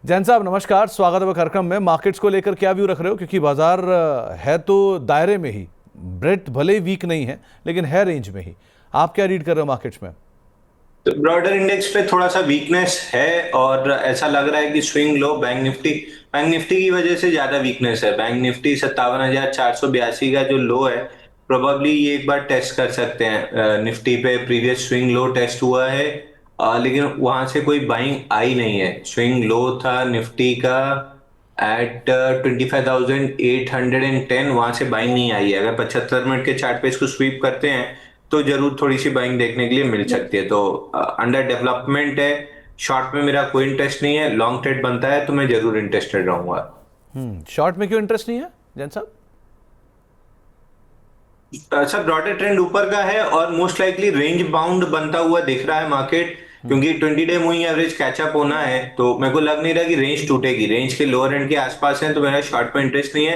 जैन साहब नमस्कार, स्वागत है कार्यक्रम में। मार्केट्स को लेकर क्या व्यू रख रहे हो, क्योंकि बाजार है तो दायरे में ही, ब्रेथ भले ही वीक नहीं है लेकिन है रेंज में ही। आप क्या रीड कर रहे हो मार्केट्स में? तो ब्रॉडर इंडेक्स पे थोड़ा सा वीकनेस है और ऐसा लग रहा है कि स्विंग लो बैंक निफ्टी की वजह से ज्यादा वीकनेस है। बैंक निफ्टी 57,482 का जो लो है, प्रोबेबली ये एक बार टेस्ट कर सकते हैं। निफ्टी पे प्रीवियस स्विंग लो टेस्ट हुआ है, लेकिन वहां से कोई बाइंग आई नहीं है। स्विंग लो था निफ्टी का एट 25,810, वहां से बाइंग नहीं आई है। अगर 75 मिनट के चार्ट पे इसको स्वीप करते हैं तो जरूर थोड़ी सी बाइंग देखने के लिए मिल सकती है। तो अंडर डेवलपमेंट है। शॉर्ट में मेरा कोई इंटरेस्ट नहीं है, लॉन्ग ट्रेड बनता है तो मैं जरूर इंटरेस्टेड रहूंगा। शॉर्ट में क्यों इंटरेस्ट नहीं है जैन साहब? सर, ब्रॉडर ट्रेंड ऊपर का है और मोस्ट लाइकली रेंज बाउंड बनता हुआ दिख रहा है मार्केट, क्योंकि 20 डे मूविंग एवरेज कैचअप होना है। तो मेरे को लग नहीं रहा कि रेंज टूटेगी। रेंज के लोअर एंड के आसपास है तो मेरा शॉर्ट में इंटरेस्ट नहीं है।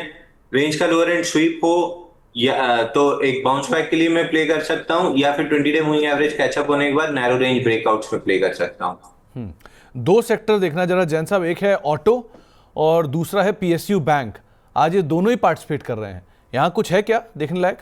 रेंज का लोअर एंड स्वीप हो या तो एक बाउंस बैक के लिए मैं प्ले कर सकता हूँ, या फिर 20 डे मूविंग एवरेज कैचअप होने के बाद नैरो रेंज ब्रेकआउट्स में प्ले कर सकता हूँ। दो सेक्टर देखना जरा जैन साहब, एक है ऑटो और दूसरा है पीएसयू बैंक। आज ये दोनों ही पार्टिसिपेट कर रहे हैं, यहाँ कुछ है क्या देखने लायक?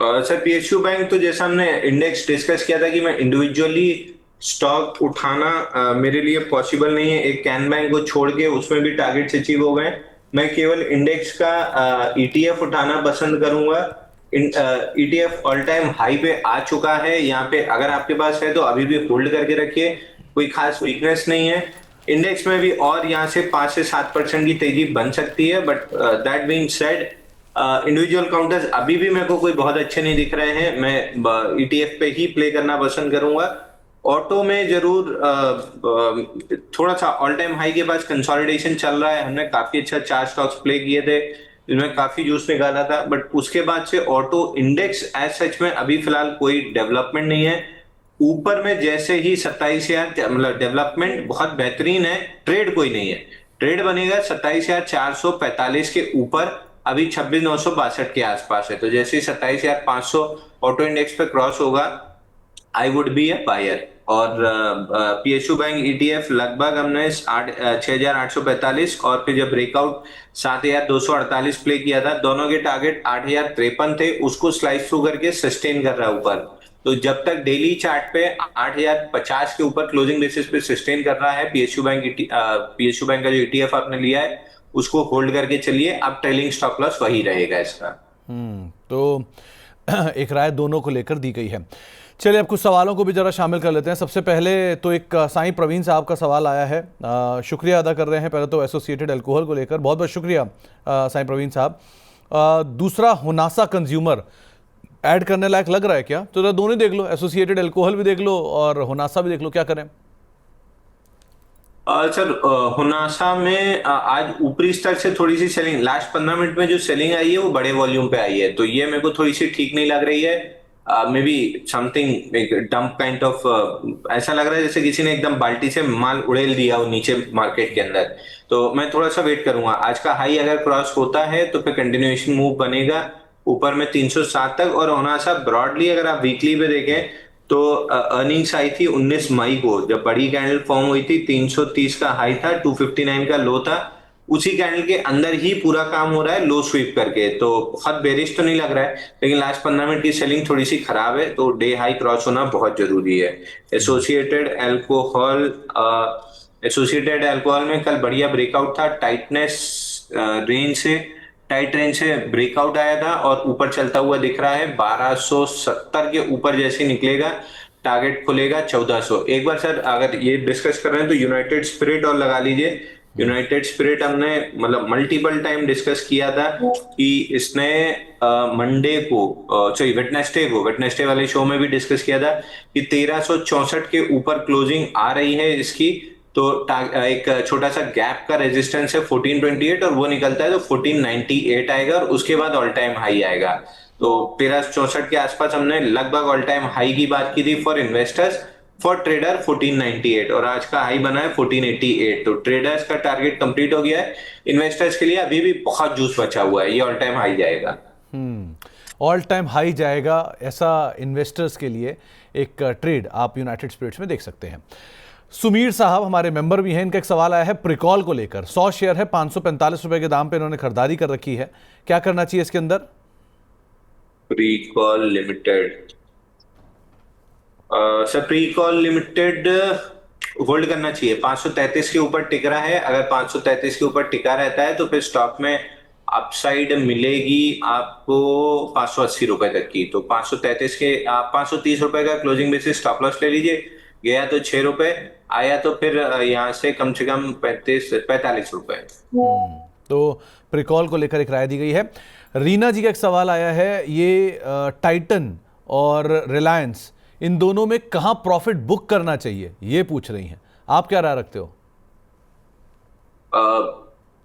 सर, पीएसयू बैंक तो जैसा हमने इंडेक्स डिस्कस किया था कि मैं इंडिविजुअली स्टॉक उठाना मेरे लिए पॉसिबल नहीं है। एक कैन बैंक को छोड़ के उसमें भी टारगेट्स अचीव हो गए। मैं केवल इंडेक्स का ईटीएफ उठाना पसंद करूंगा। ईटीएफ ऑल टाइम हाई पे आ चुका है। यहाँ पे अगर आपके पास है तो अभी भी होल्ड करके रखिए, कोई खास वीकनेस नहीं है। इंडेक्स में भी और यहाँ से 5 से 7% की तेजी बन सकती है, but that being said individual counters अभी भी मेरे को कोई बहुत अच्छे नहीं दिख रहे हैं। मैं ईटीएफ पे ही प्ले करना पसंद करूंगा। ऑटो में जरूर थोड़ा सा ऑल टाइम हाई के पास कंसोलिडेशन चल रहा है। हमने काफी अच्छा 4 स्टॉक्स प्ले किए थे, इनमें काफी जूस निकाला था, बट उसके बाद से ऑटो इंडेक्स एज सच में अभी फिलहाल कोई डेवलपमेंट नहीं है। ऊपर में जैसे ही 27,000, मतलब डेवलपमेंट बहुत बेहतरीन है, ट्रेड कोई नहीं है। ट्रेड बनेगा 27,445 के ऊपर, अभी 26,962 के आसपास है। तो जैसे ही 27,500 ऑटो इंडेक्स पे क्रॉस होगा, I would be a buyer. और पीएसयू बैंक ईटीएफ लगभग हमने 6,845 और फिर जब ब्रेकआउट 7,248 प्ले किया था, दोनों के टारगेट 8,053 थे, उसको स्लाइस थ्रू करके सस्टेन कर रहा है ऊपर। तो जब तक डेली चार्ट पे 8,050 के ऊपर क्लोजिंग बेसिस पे सस्टेन कर रहा है पीएसयू बैंक का जो ईटीएफ आपने लिया है, उसको होल्ड करके चलिए। अब ट्रेलिंग स्टॉप लॉस वही रहेगा इसका। तो एक राय दोनों को लेकर दी गई है। चलिए अब कुछ सवालों को भी जरा शामिल कर लेते हैं। सबसे पहले तो एक साईं प्रवीण साहब का सवाल आया है, शुक्रिया अदा कर रहे हैं पहले तो एसोसिएटेड अल्कोहल को लेकर, बहुत बहुत शुक्रिया साईं प्रवीण साहब। दूसरा, होनासा कंज्यूमर ऐड करने लायक लग रहा है क्या? तो जरा दोनों देख लो, एसोसिएटेड अल्कोहल भी देख लो और होनासा भी देख लो, क्या करें? सर, हुनासा में आज ऊपरी स्तर से थोड़ी सी सेलिंग, लास्ट 15 मिनट में जो सेलिंग आई है वो बड़े वॉल्यूम पे आई है, तो ये मेरे को थोड़ी सी ठीक नहीं लग रही है। मे बी समथिंग एक डंप काइंड ऑफ, ऐसा लग रहा है जैसे किसी ने एकदम बाल्टी से माल उड़ेल दिया हो नीचे मार्केट के अंदर। तो मैं थोड़ा सा वेट करूंगा। आज का हाई अगर क्रॉस होता है तो फिर कंटिन्यूएशन मूव बनेगा ऊपर में 307 तक। और हुनासा ब्रॉडली अगर आप वीकली पे देखें तो अर्निंग्स आई थी 19 मई को, जब बड़ी कैंडल फॉर्म हुई थी। 330 का हाई था, 259 का लो था। उसी कैंडल के अंदर ही पूरा काम हो रहा है लो स्वीप करके, तो बहुत बेरिश तो नहीं लग रहा है, लेकिन लास्ट 15 मिनट की सेलिंग थोड़ी सी खराब है, तो डे हाई क्रॉस होना बहुत जरूरी है। एसोसिएटेड एल्कोहल एसोसिएटेड अल्कोहल में कल बढ़िया ब्रेकआउट था। रेंज से टाइट रेंज से ब्रेकआउट आया था और ऊपर चलता हुआ दिख रहा है। 1270 के ऊपर जैसे निकलेगा, टारगेट खुलेगा 1400। एक बार सर अगर ये डिस्कस कर रहे हैं तो यूनाइटेड स्पिरिट और लगा लीजिए। यूनाइटेड स्पिरिट हमने मतलब मल्टीपल टाइम डिस्कस किया था कि इसने मंडे को, सॉरी वेडनेसडे वाले शो में भी डिस्कस किया था कि 1364 के ऊपर क्लोजिंग आ रही है इसकी। तो एक छोटा सा गैप का रेजिस्टेंस है 1428, और वो निकलता है तो 1498 आएगा और उसके बाद ऑल टाइम हाई आएगा। तो 1364 के आसपास हमने लगभग ऑल टाइम हाई की बात की थी फॉर इन्वेस्टर्स। फॉर ट्रेडर 1498, और आज का हाई बना है 1488। तो ट्रेडर्स का टारगेट कंप्लीट हो गया है। इन्वेस्टर्स के लिए अभी भी बहुत जूस बचा हुआ है, ये ऑल टाइम हाई जाएगा। ऑल टाइम हाई जाएगा, ऐसा इन्वेस्टर्स के लिए एक ट्रेड आप यूनाइटेड स्पिरिट्स में देख सकते हैं। सुमीर साहब हमारे मेंबर भी हैं, इनका एक सवाल आया है प्रिकॉल को लेकर। 100 शेयर है, 545 रुपए के दाम पे इन्होंने खरीदारी कर रखी है, क्या करना चाहिए इसके अंदर? प्रीकॉल लिमिटेड, सर प्रीकॉल लिमिटेड होल्ड करना चाहिए। 533 के ऊपर टिक रहा है, अगर 533 के ऊपर टिका रहता है तो फिर स्टॉक में अपसाइड मिलेगी आपको 580 रुपए तक की। तो 533 के आप 530 रुपए का क्लोजिंग बेसिस स्टॉप लॉस ले लीजिए। गया तो 6 रुपए, आया तो फिर यहाँ से कम 45 रुपए। तो प्रिकॉल को लेकर एक राय दी गई है। रीना जी का एक सवाल आया है, ये टाइटन और रिलायंस इन दोनों में कहां प्रॉफिट बुक करना चाहिए ये पूछ रही हैं, आप क्या राय रखते हो?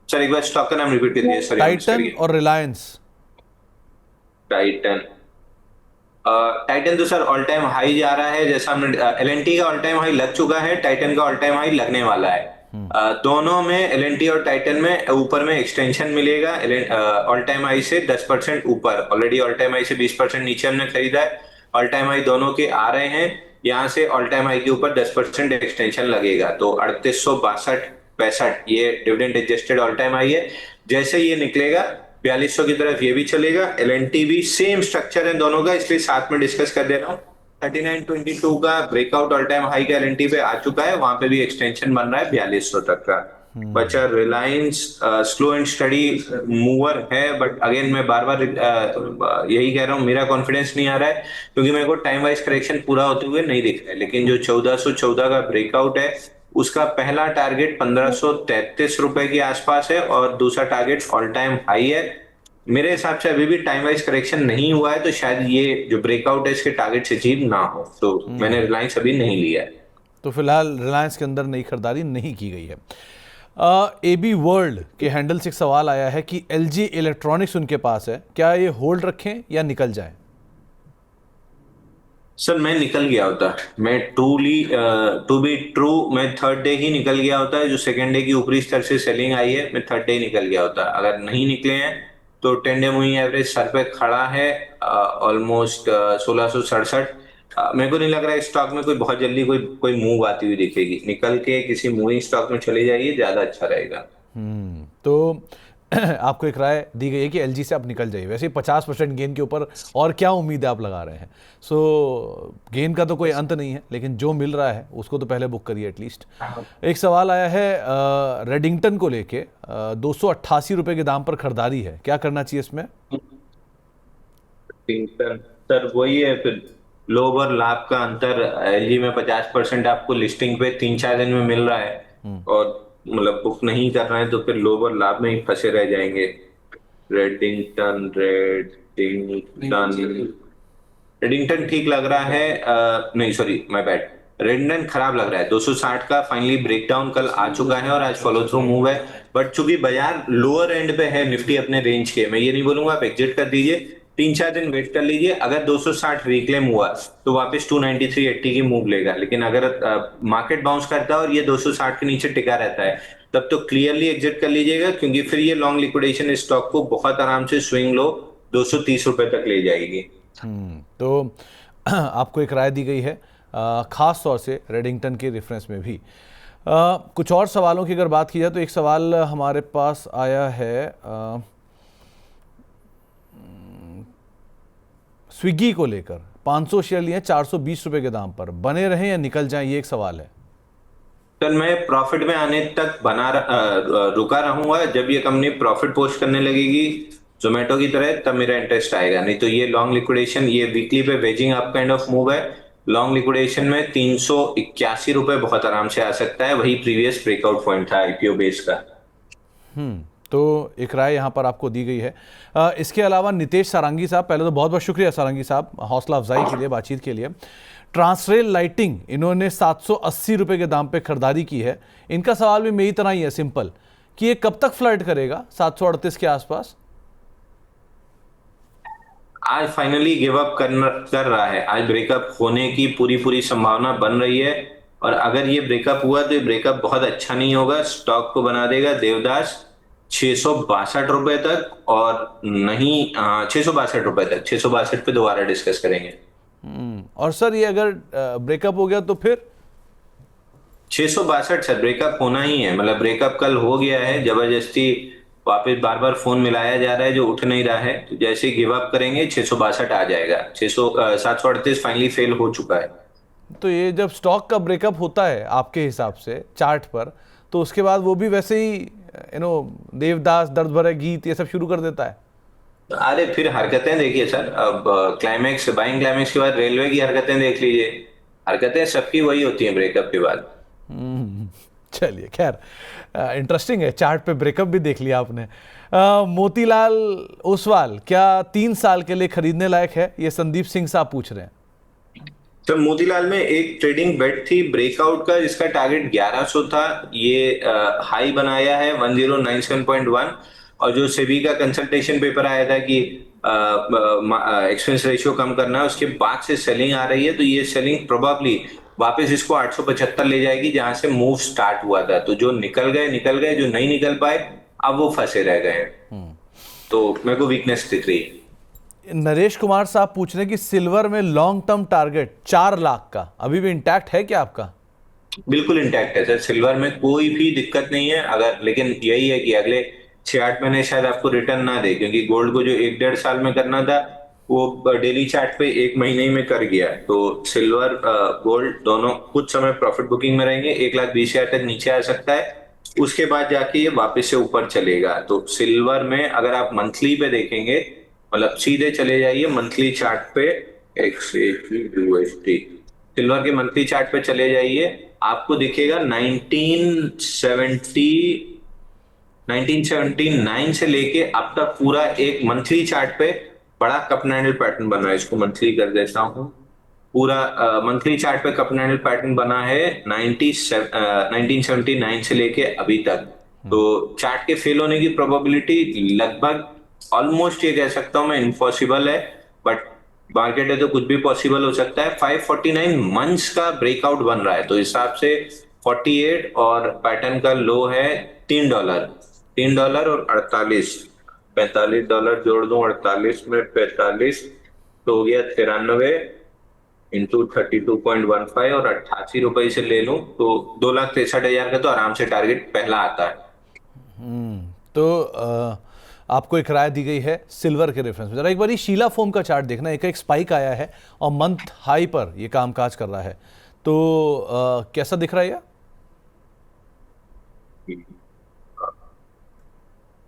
सर एक बार स्टॉक का नाम रिपीट कर दीजिए। सॉरी, टाइटन और रिलायंस। टाइटन, टाइटन तो सर ऑल टाइम हाई जा रहा है, जैसा हमने एलएनटी का ऑल टाइम हाई लग चुका है, टाइटन का ऑल टाइम हाई लगने वाला है। दोनों में एलएनटी और टाइटन में ऊपर में एक्सटेंशन मिलेगा ऑल टाइम हाई से 10% ऊपर। ऑलरेडी ऑल टाइम हाई से 20% नीचे हमने खरीदा है, ऑल टाइम हाई दोनों के आ रहे हैं, यहाँ से ऑल टाइम हाई के ऊपर 10% एक्सटेंशन लगेगा। तो 3862.65 ये dividend adjusted all time high है। जैसे ये निकलेगा 4200 की तरफ ये भी चलेगा, एलएनटी भी सेम स्ट्रक्चर है दोनों का, इसलिए साथ में डिस्कस कर दे रहा हूँ। 3922 का ब्रेकआउट ऑल टाइम हाई का एलएनटी पे आ चुका है, वहां पे भी एक्सटेंशन बन रहा है 4200 तक का। बचा Reliance, slow and steady mover है, बट अगेन मैं बार बार यही कह रहा हूँ, मेरा कॉन्फिडेंस नहीं आ रहा है क्योंकि मेरे को टाइम वाइज करेक्शन पूरा होते हुए नहीं दिख रहा है। लेकिन जो 1414 का ब्रेकआउट है उसका पहला टारगेट 1533 रुपए के आसपास है और दूसरा टारगेट ऑल टाइम हाई है। मेरे हिसाब से अभी भी टाइम वाइज करेक्शन नहीं हुआ है, तो शायद ये जो ब्रेकआउट है इसके टारगेट से अचीव ना हो, तो मैंने रिलायंस अभी नहीं लिया है। तो फिलहाल रिलायंस के अंदर नई खरीदारी नहीं की गई है। एबी वर्ल्ड के हैंडल से एक सवाल आया है कि एलजी इलेक्ट्रॉनिक्स उनके पास है, क्या ये होल्ड रखें या निकल जाए? सर मैं निकल गया होता, मैं टू बी ट्रू मैं थर्ड डे ही निकल गया होता है। जो सेकेंड डे की ऊपरी स्तर से सेलिंग आई है, मैं थर्ड डे निकल गया होता। अगर नहीं निकले हैं तो 10 डे मूविंग एवरेज सर पे खड़ा है ऑलमोस्ट 1667। मेरे को नहीं लग रहा है स्टॉक में कोई बहुत जल्दी कोई मूव आती हुई दिखेगी। निकल के किसी मूविंग स्टॉक में चले जाइए, ज्यादा अच्छा रहेगा। तो आपको एक राय दी गई है कि एलजी से आप निकल जाइए। वैसे 50% गेन के ऊपर और क्या उम्मीद आप लगा रहे हैं? गेन का तो कोई अंत नहीं है, लेकिन जो मिल रहा है उसको तो पहले बुक करिए एटलीस्ट। एक सवाल आया है रेडिंगटन को लेके, 288 रुपए के दाम पर खरीदारी है, क्या करना चाहिए इसमें? सर वही है, फिर लोभ और लाभ का अंतर। एलजी में 50% आपको लिस्टिंग पे 3-4 दिन में मिल रहा है और मतलब बुक नहीं कर रहे हैं, तो फिर लोभ और लाभ में ही फंसे रह जाएंगे। रेडिंगटन रेडिंगटन ठीक लग रहा है, नहीं सॉरी माय बैड, रेडिंगटन खराब लग रहा है। 260 का फाइनली ब्रेकडाउन कल आ चुका है और आज फॉलो थ्रू मूव है, बट चूंकि बाजार लोअर एंड पे है निफ्टी अपने रेंज के, मैं ये नहीं बोलूंगा आप एग्जिट कर दीजिए, 3-4 दिन वेट कर लीजिए। अगर 260 रिक्लेम हुआ तो वापस 293.80 की मूव लेगा, लेकिन अगर मार्केट बाउंस करता है और ये 260 के नीचे टिका रहता है तब तो क्लियरली एग्जिट कर लीजिएगा, क्योंकि फिर ये लॉन्ग लिक्विडेशन स्टॉक को बहुत आराम से स्विंग लो 230 रुपए तक ले जाएगी। तो आपको एक राय दी गई है, खास तौर से रेडिंगटन के रेफरेंस में भी। कुछ और सवालों की अगर बात की जाए तो एक सवाल हमारे पास आया है स्विगी को लेकर, 500 शेयर लिए 420 रुपए के दाम पर, बने रहें या निकल जाएं, ये एक सवाल है। सर मैं प्रॉफिट में आने तक रुका रहूंगा, जब ये कंपनी प्रॉफिट पोस्ट करने लगेगी जोमेटो की तरह तब मेरा इंटरेस्ट आएगा, नहीं तो ये लॉन्ग लिक्विडेशन, ये वीकली पे waging up kind of move है। लॉन्ग लिक्विडेशन में 381 रुपए बहुत आराम से आ सकता है, वही प्रीवियस ब्रेकआउट पॉइंट था आईपीओ बेस का। तो एक राय यहाँ पर आपको दी गई है। इसके अलावा नितेश सारंगी साहब, पहले तो बहुत बहुत शुक्रिया सारंगी साहब हौसला अफजाई के लिए, बातचीत के लिए। ट्रांसरेल लाइटिंग इन्होंने 780 रुपए के दाम पे खरीदारी की है। इनका सवाल भी मेरी तरह ही है, सिंपल, कि ये कब तक फ्लर्ट करेगा 738 के आसपास? आज फाइनली गिव अप कर रहा है, आज ब्रेकअप होने की पूरी संभावना बन रही है, और अगर ये ब्रेकअप हुआ तो ये ब्रेकअप बहुत अच्छा नहीं होगा, स्टॉक को बना देगा देवदास 662 रुपए तक, और नहीं 662 रुपए तक, 662 पे दोबारा डिस्कस करेंगे। और सर ये अगर ब्रेकअप हो गया तो फिर? 662 सर, ब्रेकअप होना ही है, मतलब ब्रेकअप कल हो गया है जबरदस्ती। वापस बार बार फोन मिलाया जा रहा है जो उठ नहीं रहा है, तो जैसे ही गिव अप करेंगे 662 आ जाएगा। 738 फाइनली फेल हो चुका है। तो ये जब स्टॉक का ब्रेकअप होता है आपके हिसाब से चार्ट पर, तो उसके बाद वो भी वैसे ही देवदास, दर्द भरे गीत, ये सब शुरू कर देता है? अरे फिर हरकतें देखिए सर, अब क्लाइमेक्स, बाइंग क्लाइमेक्स के बाद रेलवे की हरकतें देख लीजिए। हरकतें सबकी वही होती हैं ब्रेकअप के बाद। चलिए, खैर, इंटरेस्टिंग है, चार्ट पे ब्रेकअप भी देख लिया आपने। मोतीलाल ओसवाल, क्या 3 साल के लिए खरीदने लायक है? ये संदीप सिंह साहब पूछ रहे हैं। सर मोतीलाल में एक ट्रेडिंग बेट थी ब्रेकआउट का, जिसका टारगेट 1100 था। ये हाई बनाया है 1097.1। और जो सेबी का कंसल्टेशन पेपर आया था कि एक्सपेंस रेशियो कम करना है, उसके बाद से सेलिंग आ रही है। तो ये सेलिंग प्रोबेबली वापस इसको 875 ले जाएगी, जहां से मूव स्टार्ट हुआ था। तो जो निकल गए निकल गए, जो नहीं निकल पाए अब वो फंसे रह गए हैं। तो मेरे को वीकनेस दिख रही है। नरेश कुमार साहब पूछ रहे हैं कि सिल्वर में लॉन्ग टर्म टारगेट 4 लाख का अभी भी इंटैक्ट है क्या आपका? बिल्कुल इंटैक्ट है सर, सिल्वर में कोई भी दिक्कत नहीं है। अगर लेकिन यही है कि अगले 6-8 महीने शायद आपको रिटर्न ना दे, क्योंकि गोल्ड को जो 1-1.5 साल में करना था वो डेली चार्ट पे 1 महीने ही में कर गया। तो सिल्वर गोल्ड दोनों कुछ समय प्रॉफिट बुकिंग में रहेंगे। 1,20,000 तक नीचे आ सकता है, उसके बाद जाके ये वापस से ऊपर चलेगा। तो सिल्वर में अगर आप मंथली पे देखेंगे, मतलब सीधे चले जाइए मंथली चार्ट पे, XAUSD सिल्वर के मंथली चार्ट पे चले जाइए, आपको दिखेगा 1979 से लेके अब तक पूरा एक मंथली चार्ट पे बड़ा कप एंडल पैटर्न बना है। इसको मंथली कर देता हूं। पूरा मंथली चार्ट पे कप एंडल पैटर्न बना है 1979 से लेके अभी तक। तो चार्ट के फेल होने की प्रोबेबिलिटी लगभग, ऑलमोस्ट ये कह सकता हूं मैं, इम्पॉसिबल है। बट मार्केट है तो कुछ भी पॉसिबल हो सकता है। 549 मंथ्स का ब्रेकआउट बन रहा है, तो हिसाब से 48, और पैटर्न का लो है $3। $3 और 48, $45 जोड़ दूं, 48 में 45 तो हो गया 93 इंटू 32.15, और 88 रुपए से ले लूं तो 2,63,000 का तो आराम से टारगेट पहला आता है। तो आपको एक राय दी गई है सिल्वर के रेफरेंस में। जरा एक बार शीला फोम का चार्ट देखना, एक स्पाइक आया है और मंथ हाई पर ये कामकाज कर रहा है, तो कैसा दिख रहा है ये?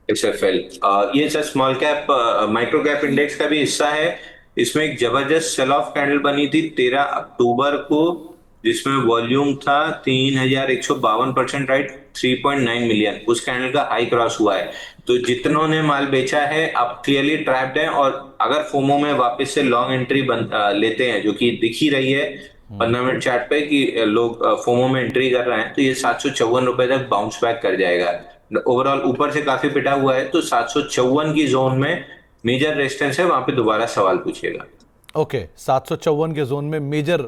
XFL ये sir small cap micro cap index का भी हिस्सा है। इसमें एक जबरदस्त सेल ऑफ कैंडल बनी थी 13 अक्टूबर को, जिसमें वॉल्यूम था 3,152%, राइट, 3.9 मिलियन। उस कैंडल का हाई क्रॉस हुआ है। तो जितनों ने माल बेचा है अब क्लियरली ट्रैप्ड है, और अगर फोमो में वापस से लॉन्ग एंट्री लेते हैं, जो कि दिख ही रही है 15 मिनट चार्ट पे कि लोग फोमो में एंट्री कर रहे हैं, तो ये 754 रुपए तक बाउंस बैक कर जाएगा। ओवरऑल ऊपर से काफी पिटा हुआ है, तो 754 की जोन में मेजर रेजिस्टेंस है, वहां पे दोबारा सवाल पूछिएगा। ओके, 754 के जोन में मेजर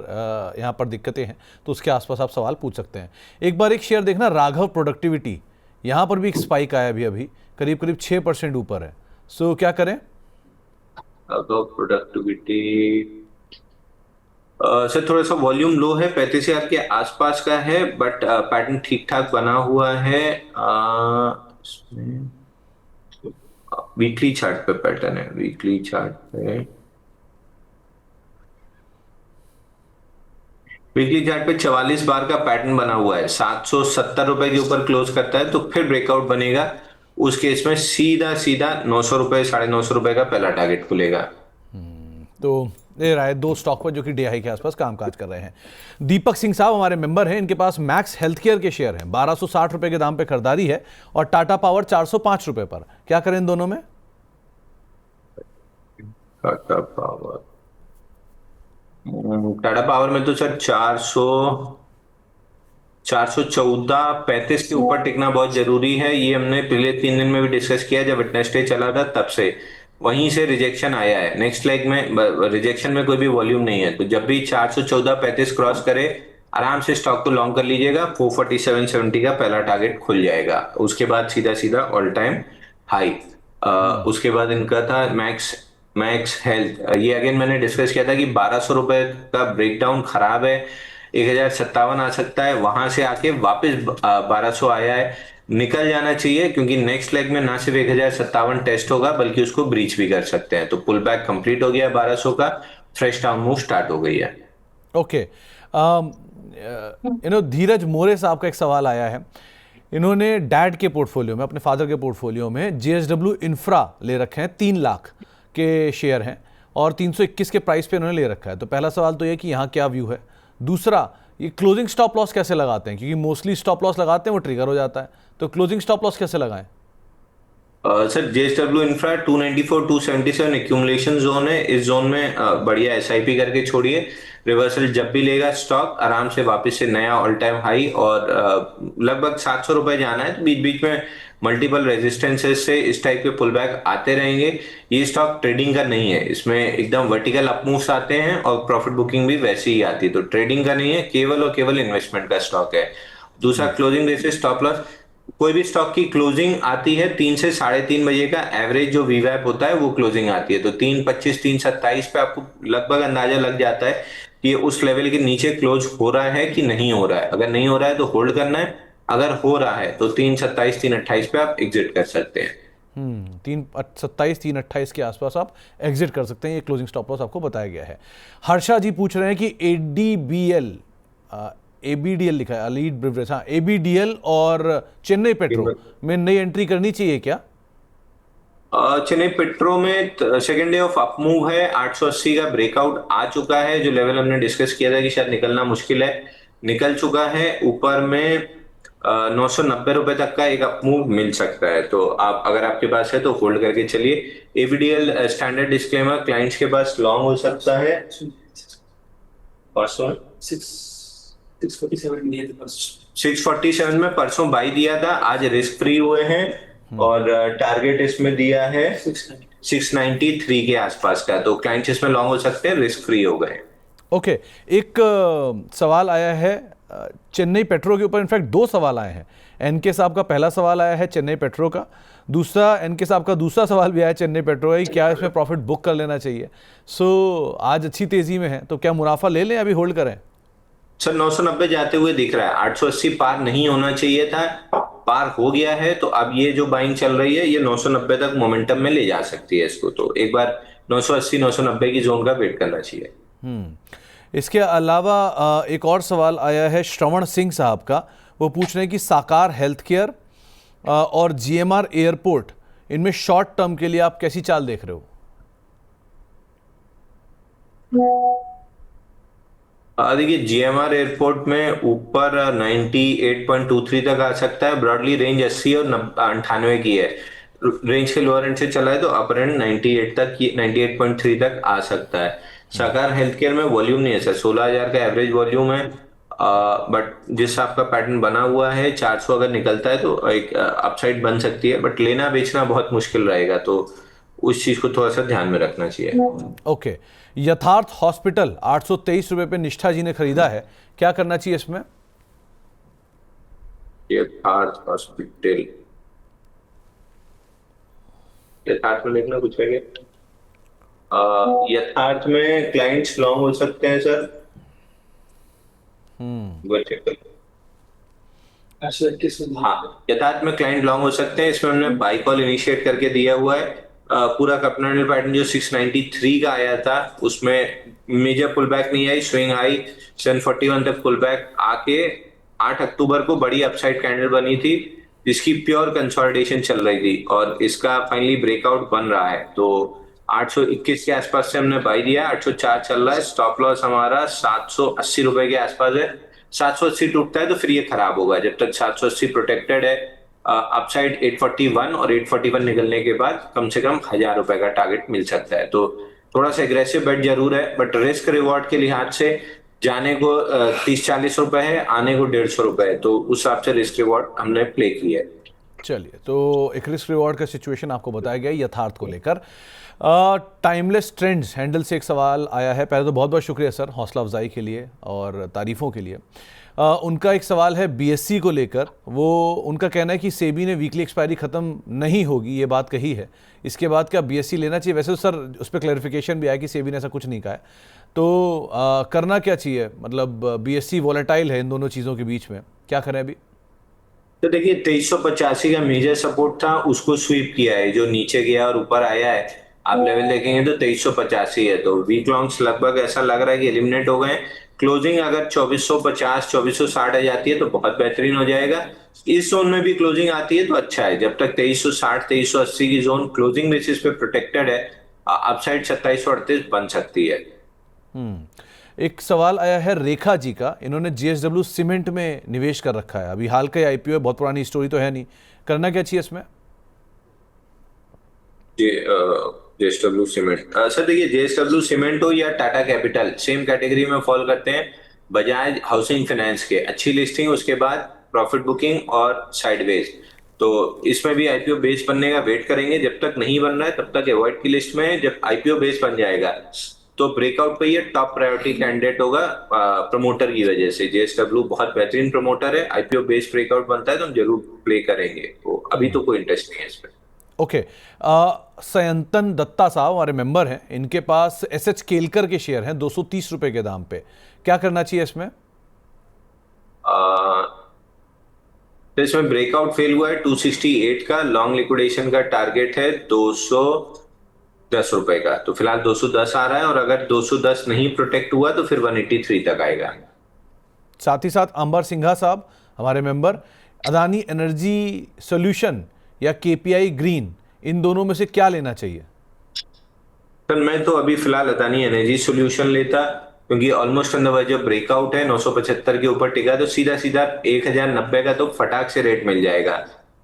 यहाँ पर दिक्कतें हैं, तो उसके आसपास आप सवाल पूछ सकते हैं। एक बार एक शेयर देखना, राघव प्रोडक्टिविटी, यहाँ पर भी एक स्पाइक आया अभी अभी, करीब करीब 6% ऊपर है। सो क्या करें? प्रोडक्टिविटी सर थोड़ा सा वॉल्यूम लो है, 35,000 के आसपास का है, बट पैटर्न ठीक ठाक बना हुआ है। इसमें वीकली चार्ट पे पैटर्न है, वीकली चार्ट पे, वीकली चार्ट पे 44 बार का पैटर्न बना हुआ है। 770 रुपए के ऊपर क्लोज करता है तो फिर ब्रेकआउट बनेगा। उस केस में सीधा सीधा 900 रुपए, 950 रुपए का पहला टारगेट खुलेगा। तो ये रहा है 2 स्टॉक पर जो कि DI के आसपास कामकाज कर रहे हैं। दीपक सिंह साहब हमारे मेंबर हैं, इनके पास मैक्स हेल्थ केयर के शेयर हैं, 1260 रुपए के दाम पे खरीदारी है, और टाटा पावर 405 रुपए पर। क्या करें इन दोनों में? टाटा पावर, टाटा पावर में तो सर 414-35 के ऊपर टिकना बहुत जरूरी है। ये हमने पिछले 3 दिन में भी डिस्कस किया, जब वेडनेसडे चला था तब से वहीं से रिजेक्शन आया है। नेक्स्ट लेग में रिजेक्शन में कोई भी वॉल्यूम नहीं है, तो जब भी 414-35 क्रॉस करे आराम से स्टॉक को लॉन्ग कर लीजिएगा। 447.70 का पहला टारगेट खुल जाएगा, उसके बाद सीधा सीधा ऑल टाइम हाई। उसके बाद इनका था मैक्स मैक्स हेल्थ। ये अगेन मैंने डिस्कस किया था कि 1,200 रुपए का ब्रेकडाउन खराब है। 1057 आ सकता है, वहां से आके वापस 1200 आया है, निकल जाना चाहिए, क्योंकि नेक्स्ट लेग में ना सिर्फ 1057 टेस्ट होगा बल्कि उसको ब्रीच भी कर सकते हैं। तो पुल बैक कंप्लीट हो गया है 1200 का, फ्रेश डाउन मूव स्टार्ट हो गई है। ओके, धीरज मोरे साहब का एक सवाल आया है। इन्होंने डैड के पोर्टफोलियो में, अपने फादर के पोर्टफोलियो में जेएसडब्ल्यू इंफ्रा ले रखे हैं, 3 लाख के शेयर हैं और 321 के प्राइस पे इन्होंने ले रखा है। तो पहला सवाल तो ये कि यहाँ क्या व्यू है। दूसरा, ये क्लोजिंग स्टॉप लॉस कैसे लगाते हैं, क्योंकि मोस्टली स्टॉप लॉस लगाते हैं वो ट्रिगर हो जाता है, तो क्लोजिंग स्टॉप लॉस कैसे लगाएं? Sir JSW infra 294 277 accumulation zone है, इस जोन में बढ़िया एसआईपी करके छोड़िए। रिवर्सल जब भी लेगा स्टॉक आराम से वापस से नया ऑल टाइम हाई, और लगभग 700 रुपए जाना है, तो बीच बीच में मल्टीपल रेजिस्टेंसेस से इस टाइप के पुल बैक आते रहेंगे। ये स्टॉक ट्रेडिंग का नहीं है, इसमें एकदम वर्टिकल अप मूव्स आते हैं और प्रॉफिट बुकिंग भी वैसी ही आती है, तो ट्रेडिंग का नहीं है, केवल और केवल इन्वेस्टमेंट का स्टॉक है। दूसरा, क्लोजिंग बेसिस स्टॉप लॉस, कोई भी स्टॉक की क्लोजिंग आती है 3 से 3:30 बजे का एवरेज जो वीवैप होता है वो क्लोजिंग आती है, तो 3:25 3:27 पे आपको लगभग अंदाजा लग जाता है कि ये उस लेवल के नीचे क्लोज हो रहा है कि नहीं हो रहा है। अगर नहीं हो रहा है तो होल्ड करना है, अगर हो रहा है तो 3:27 3:28 पे आप एग्जिट कर सकते हैं। 3:27 3:28 के आसपास आप एग्जिट कर सकते हैं, ये क्लोजिंग स्टॉप लॉस आपको बताया गया है। हर्षा जी पूछ रहे हैं कि एडीबीएल, एबीडीएल लिखा है, अलीड ब्रिवरेज, हाँ, एबीडीएल और चेन्नई पेट्रो में नई एंट्री करनी चाहिए क्या? चेन्नई पेट्रो में second day of up move है, 880 का ब्रेकआउट आ चुका है, जो लेवल हमने डिस्कस किया था कि शायद निकलना मुश्किल है, निकल चुका है। ऊपर में 990 रुपए तक का एक अप मूव मिल सकता है, तो आप अगर आपके पास है तो होल्ड करके चलिए। एबीडीएल स्टैंडर्ड डिस्क्लेमर, क्लाइंट्स के पास लॉन्ग हो सकता है। 647 में परसों बाई दिया था, आज रिस्क फ्री हुए हैं, और टारगेट इसमें दिया है 693 के आसपास का, तो क्लाइंट्स इसमें लॉन्ग हो सकते हैं, रिस्क फ्री हो गए। ओके, एक सवाल आया है चेन्नई पेट्रो के ऊपर, इनफैक्ट 2 सवाल आए हैं। एनके साहब का पहला सवाल आया है चेन्नई पेट्रो का, दूसरा एनके साहब का दूसरा सवाल भी आया चेन्नई पेट्रो है, क्या इसमें प्रॉफिट बुक कर लेना चाहिए। आज अच्छी तेजी में है, तो क्या मुनाफा ले लें, अभी होल्ड करें? सर 990 जाते हुए दिख रहा है, 880 पार नहीं होना चाहिए था, पार हो गया है, तो अब ये जो बाइंग चल रही है ये 990 तक मोमेंटम में ले जा सकती है इसको, तो एक बार 980 990 की जोन का वेट करना चाहिए। इसके अलावा एक और सवाल आया है श्रवण सिंह साहब का, वो पूछ रहे हैं कि साकार हेल्थ केयर और जीएमआर एयरपोर्ट, इनमें शॉर्ट टर्म के लिए आप कैसी चाल देख रहे हो? देखिए जीएमआर एयरपोर्ट में ऊपर 98.23 तक आ सकता है, ब्रॉडली रेंज 80 और 98 की है, रेंज के लोअर एंड से चला है तो अपर एंड 98 तक, 98.3 तक आ सकता है। साकार हेल्थ केयर में वॉल्यूम नहीं है सर, 16,000 का एवरेज वॉल्यूम है, बट जिस आपका पैटर्न बना हुआ है 400 अगर निकलता है तो एक अपसाइड बन सकती है, बट लेना बेचना बहुत मुश्किल रहेगा, तो उस चीज को थोड़ा सा ध्यान में रखना चाहिए। ओके, यथार्थ हॉस्पिटल 823 रुपए पे निष्ठा जी ने खरीदा है, क्या करना चाहिए इसमें? यथार्थ हॉस्पिटल, यथार्थ में देखना कुछ है क्या? यथार्थ में क्लाइंट्स लॉन्ग हो सकते हैं सर, हाँ यथार्थ में क्लाइंट लॉन्ग हो सकते हैं, इसमें हमने बाई कॉल इनिशिएट करके दिया हुआ है। पूरा कैपिटल पैटर्न जो 693 का आया था उसमें मेजर पुल बैक नहीं आई, स्विंग हाई 741 तक पुल बैक आके 8 अक्टूबर को बड़ी अपसाइड कैंडल बनी थी जिसकी प्योर कंसोलिडेशन चल रही थी, और इसका फाइनली ब्रेकआउट बन रहा है, तो 821 के आसपास से हमने बाई दिया, 804 चल रहा है, स्टॉप लॉस हमारा 780 रुपए के आसपास है। 780 टूटता है तो फिर ये खराब होगा, जब तक 780 प्रोटेक्टेड है। अपसाइड 841 और 841 निकलने के बाद कम से कम 1,000 रुपए का टारगेट मिल सकता है, तो थोड़ा सा एग्रेसिव बेट जरूर है, बट रिस्क रिवॉर्ड के लिहाज से जाने को 30-40 रुपए है, आने को 150 रुपए है, तो उस हिसाब से रिस्क रिवॉर्ड हमने प्ले किया है। चलिए, तो एक रिस्क रिवॉर्ड का सिचुएशन आपको बताया गया यथार्थ को लेकर। टाइमलेस ट्रेंड्स हैंडल से एक सवाल आया है। पहले तो बहुत बहुत शुक्रिया सर हौसला अफजाई के लिए और तारीफ़ों के लिए। उनका एक सवाल है बीएससी को लेकर। वो उनका कहना है कि सेबी ने वीकली एक्सपायरी ख़त्म नहीं होगी, ये बात कही है, इसके बाद क्या बीएससी लेना चाहिए? वैसे तो सर उस पर क्लैरिफिकेशन भी आया कि सेबी ने ऐसा कुछ नहीं कहा है, तो करना क्या चाहिए? मतलब बीएससी वॉलेटाइल है इन दोनों चीज़ों के बीच में, क्या करें अभी? तो देखिए 2385 का मेजर सपोर्ट था, उसको स्वीप किया है, जो नीचे गया और ऊपर आया है। आप लेवल देखेंगे तो 2385 है, तो वीक लॉन्ग्स लगभग ऐसा लग रहा है कि एलिमिनेट हो गए। क्लोजिंग अगर 2450 2460 आ जाती है तो बहुत बेहतरीन हो जाएगा। इस जोन में भी क्लोजिंग आती है तो अच्छा है। जब तक 2360 2380 की जोन क्लोजिंग बेसिस पे प्रोटेक्टेड है, अपसाइड 2738 बन सकती है। एक सवाल आया है रेखा जी का। इन्होंने जेएसडब्ल्यू सीमेंट में निवेश कर रखा है, अभी हाल का ही आईपीओ है, बहुत पुरानी स्टोरी तो है नहीं, करना क्या चाहिए इसमें? जेएसडब्ल्यू सीमेंट, सर देखिए जेएसडब्ल्यू सीमेंट हो या टाटा कैपिटल, सेम कैटेगरी में फॉल करते हैं। बजाज हाउसिंग फाइनेंस के अच्छी लिस्टिंग, उसके बाद प्रॉफिट बुकिंग और साइडवेज। तो इसमें भी आईपीओ बेस बनने का वेट करेंगे। जब तक नहीं बन रहा है तब तक अवॉइड की लिस्ट में है। जब आईपीओ बेस बन जाएगा तो ब्रेकआउट पे ये टॉप प्रायोरिटी कैंडिडेट होगा प्रमोटर की वजह से। जेएसडब्ल्यू बहुत बेहतरीन प्रमोटर है। आईपीओ बेस ब्रेकआउट बनता है तो हम जरूर प्ले करेंगे। तो अभी तो कोई इंटरेस्ट नहीं है इसमें। ओके। सयंतन दत्ता साहब हमारे मेंबर हैं, इनके पास एसएच केलकर के शेयर हैं 230 रुपए के दाम पे, क्या करना चाहिए इसमें? तो इसमें ब्रेकआउट फेल हुआ है 268 का। लॉन्ग लिक्विडेशन का टारगेट है 210 रुपए का। तो फिलहाल 210 आ रहा है, और अगर 210 नहीं प्रोटेक्ट हुआ तो फिर 183 तक आएगा। साथ ही साथ अंबर सिंघा साहब हमारे मेंबर, अदानी एनर्जी सॉल्यूशन या केपीआई ग्रीन, इन दोनों में से क्या लेना चाहिए? सर मैं तो अभी फिलहाल अदानी एनर्जी सॉल्यूशन लेता, क्योंकि ऑलमोस्ट अंदर जो ब्रेकआउट है 975 के ऊपर टिका, तो सीधा सीधा 1090 का तो फटाक से रेट मिल जाएगा।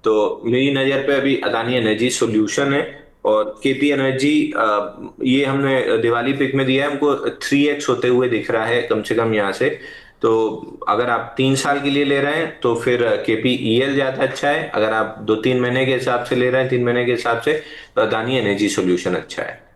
तो मेरी नजर पे अभी अदानी एनर्जी सॉल्यूशन है। और केपी एनर्जी, ये हमने दिवाली पिक में दिया है, हमको 3x होते हुए दिख रहा है कम से कम यहाँ से। तो अगर आप 3 साल के लिए ले रहे हैं तो फिर केपीईएल ज्यादा अच्छा है। अगर आप 2-3 महीने के हिसाब से ले रहे हैं, 3 महीने के हिसाब से, तो अदानी एनर्जी सॉल्यूशन अच्छा है।